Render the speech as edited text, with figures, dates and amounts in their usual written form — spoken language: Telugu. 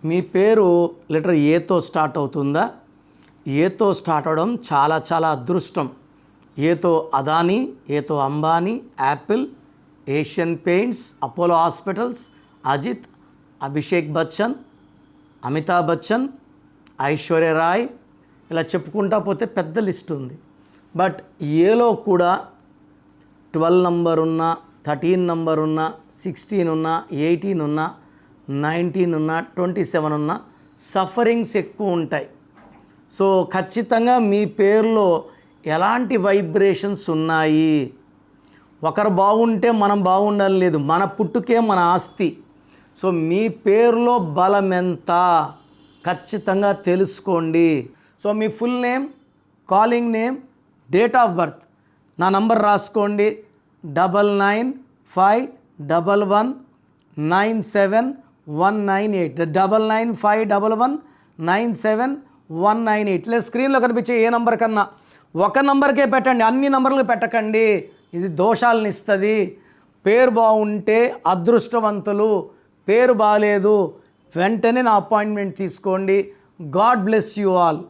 మీ పేరు లెటర్ ఏతో స్టార్ట్ అవుతుందా? ఏతో స్టార్ట్ అవడం చాలా చాలా అదృష్టం. ఏతో అదానీ, ఏతో Ambani, Apple, Asian Paints, Apollo Hospitals, Ajith, Abhishek Bachchan, Amitabh Bachchan, Aishwarya Rai, ఇలా చెప్పుకుంటా పోతే పెద్ద లిస్ట్ ఉంది. బట్ ఏలో కూడా 12 నంబర్ ఉన్న, 13 నంబర్ ఉన్న, 16 ఉన్న, 18 ఉన్న, 19 ఉన్న, 27 ఉన్న సఫరింగ్స్ ఎక్కువ ఉంటాయి. సో ఖచ్చితంగా మీ పేరులో ఎలాంటి వైబ్రేషన్స్ ఉన్నాయి. ఒకరు బాగుంటే మనం బాగుండాలి లేదు, మన పుట్టుకే మన ఆస్తి. సో మీ పేరులో బలం ఎంత ఖచ్చితంగా తెలుసుకోండి. So me full name, calling name, date of birth, నా నంబర్ రాసుకోండి 9951197198 9951197198. లేదా స్క్రీన్లో కనిపించే ఏ నంబర్ కన్నా ఒక నంబర్కే పెట్టండి, అన్ని నంబర్లు పెట్టకండి. ఇది దోషాలను ఇస్తుంది. పేరు బాగుంటే అదృష్టవంతులు, పేరు బాగాలేదు వెంటనే నా అపాయింట్మెంట్ తీసుకోండి. God bless you all.